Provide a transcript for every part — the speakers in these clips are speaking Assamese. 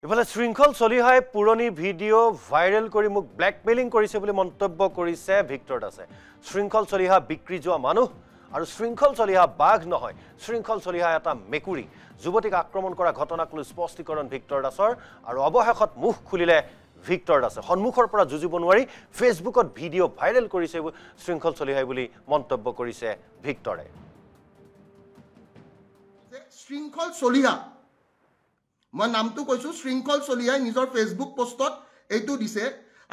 ইফালে শৃংখল চলিহাই পুৰণি ভিডিঅ' ভাইৰেল কৰি মোক ব্লেকমেইলিং কৰিছে বুলি মন্তব্য কৰিছে ভিক্টৰ দাসে। শৃংখল চলিহা বিক্ৰী যোৱা মানুহ আৰু শৃংখল চলিহা বাঘ নহয়, শৃংখল চলিহা এটা মেকুৰী। যুৱতীক আক্ৰমণ কৰা ঘটনাক লৈ স্পষ্টীকৰণ ভিক্টৰ দাসৰ আৰু অৱশেষত মুখ খুলিলে ভিক্টৰ দাসে। সন্মুখৰ পৰা যুঁজিব নোৱাৰি ফেচবুকত ভিডিঅ' ভাইৰেল কৰিছে শৃংখল চলিহাই বুলি মন্তব্য কৰিছে ভিক্টৰে। শৃংখল চলিহা মই নামটো কৈছো, শৃংখল চলিহাই নিজৰ ফেচবুক পোষ্টত এইটো দিছে।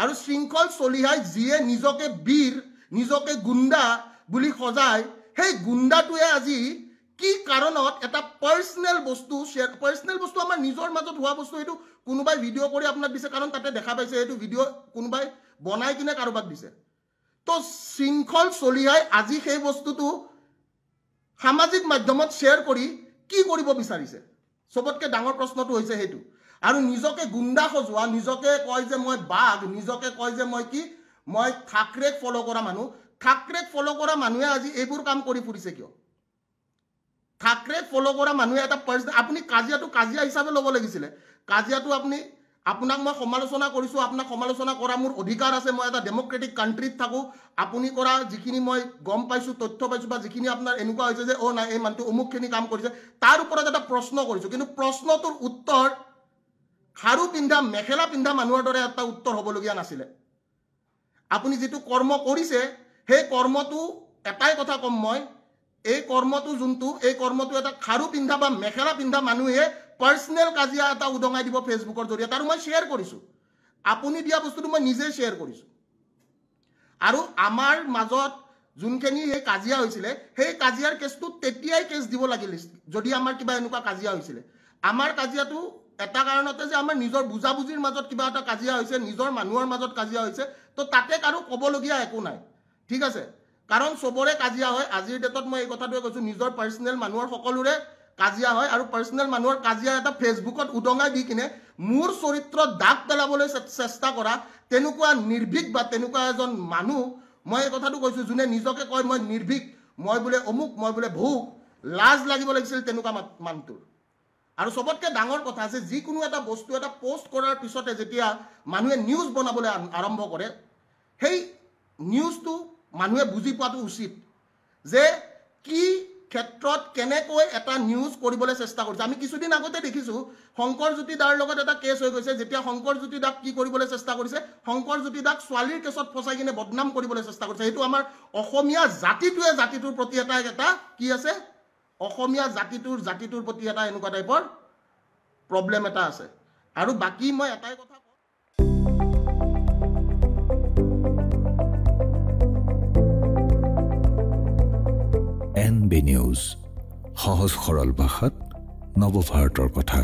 আৰু শৃংখল চলিহাই যিয়ে নিজকে বীৰ, নিজকে গুণ্ডা বুলি সজায়, সেই গুণ্ডাটোৱে আজি কি কাৰণত এটা পাৰ্চনেল বস্তু পাৰ্চনেল বস্তু আমাৰ নিজৰ মাজত হোৱা বস্তু, এইটো কোনোবাই ভিডিঅ' কৰি আপোনাক দিছে, কাৰণ তাতে দেখা পাইছে এইটো ভিডিঅ' কোনোবাই বনাই কিনে কাৰোবাক দিছে। তো শৃংখল চলিহাই আজি সেই বস্তুটো সামাজিক মাধ্যমত শ্বেয়াৰ কৰি কি কৰিব বিচাৰিছে? সবতকে ডাঙৰ প্ৰশ্নটো হৈছে সেইটো। আৰু নিজকে গুণ্ডা সজোৱা, নিজকে কয় যে মই বাঘ, নিজকে কয় যে মই ঠাকৰেক ফলো কৰা মানুহ। ঠাকৰেক ফলো কৰা মানুহে আজি এইবোৰ কাম কৰি ফুৰিছে কিয়? ঠাকৰেক ফলো কৰা মানুহে এটা আপুনি কাজিয়াটো কাজিয়া হিচাপে ল'ব লাগিছিলে। কাজিয়াটো আপোনাক মই সমালোচনা কৰিছোঁ, আপোনাক সমালোচনা কৰা মোৰ অধিকাৰ আছে। মই এটা ডেমক্ৰেটিক কাণ্ট্ৰিত থাকোঁ। আপুনি কৰা যিখিনি মই গম পাইছোঁ, তথ্য পাইছোঁ, বা যিখিনি আপোনাৰ এনেকুৱা হৈছে যে নাই এই মানুহটো অমুকখিনি কাম কৰিছে, তাৰ ওপৰত এটা প্ৰশ্ন কৰিছোঁ। কিন্তু প্ৰশ্নটোৰ উত্তৰ খাৰু পিন্ধা, মেখেলা পিন্ধা মানুহৰ দৰে এটা উত্তৰ হ'বলগীয়া নাছিলে। আপুনি যিটো কৰ্ম কৰিছে, সেই কৰ্মটো এটাই কথা ক'ম মই, এই কৰ্মটো যোনটো, এই কৰ্মটো এটা খাৰু পিন্ধা বা মেখেলা পিন্ধা মানুহে পাৰ্চনেল কাজিয়া এটা উদঙাই দিব ফেচবুকৰ জৰিয়তে। আৰু মই শ্বেয়াৰ কৰিছোঁ, আপুনি দিয়া বস্তুটো মই নিজে শ্বেয়াৰ কৰিছোঁ। আৰু আমাৰ মাজত যোনখিনি সেই কাজিয়া হৈছিলে, সেই কাজিয়াৰ কেছটো তেতিয়াই কেছ দিব লাগিল যদি আমাৰ কিবা এনেকুৱা কাজিয়া হৈছিলে। আমাৰ কাজিয়াটো এটা কাৰণতে যে আমাৰ নিজৰ বুজাবুজিৰ মাজত কিবা এটা কাজিয়া হৈছে, নিজৰ মানুহৰ মাজত কাজিয়া হৈছে, তো তাতে কাৰো ক'বলগীয়া একো নাই, ঠিক আছে। কাৰণ চবৰে কাজিয়া হয়। আজিৰ ডেটত মই এই কথাটোৱে কৈছোঁ, নিজৰ পাৰ্চনেল মানুহৰ সকলোৰে কাজিয়া হয়। আৰু পাৰ্চনেল মানুহৰ কাজিয়া এটা ফেচবুকত উদঙাই দি কিনে মোৰ চৰিত্ৰত দাগ পেলাবলৈ চেষ্টা কৰা তেনেকুৱা নিৰ্ভীক বা তেনেকুৱা এজন মানুহ, মই এই কথাটো কৈছোঁ, যোনে নিজকে কয় মই নিৰ্ভীক, মই বোলে অমুক, মই বোলে ভোক, লাজ লাগিব লাগিছিল তেনেকুৱা মানুহটোৰ। আৰু চবতকৈ ডাঙৰ কথা আছে, যিকোনো এটা বস্তু এটা পোষ্ট কৰাৰ পিছতে যেতিয়া মানুহে নিউজ বনাবলৈ আৰম্ভ কৰে, সেই নিউজটো মানুহে বুজি পোৱাটো উচিত যে কি ক্ষেত্ৰত কেনেকৈ এটা নিউজ কৰিবলৈ চেষ্টা কৰিছে। আমি কিছুদিন আগতে দেখিছোঁ শংকৰজ্যোতি দাৰ লগত এটা কেছ হৈ গৈছে। যেতিয়া শংকৰজ্যোতি দাক কি কৰিবলৈ চেষ্টা কৰিছে, শংকৰজ্যোতি দাক ছোৱালীৰ কেছত ফচাই কিনে বদনাম কৰিবলৈ চেষ্টা কৰিছে। সেইটো আমাৰ অসমীয়া জাতিটোৱে জাতিটোৰ প্ৰতি এটা কি আছে, অসমীয়া জাতিটোৰ প্ৰতি এটা এনেকুৱা টাইপৰ প্ৰব্লেম এটা আছে। আৰু বাকী মই এটাই কথা NB নিউজ, সহজ সৰল ভাষাত নৱভাৰতৰ কথা।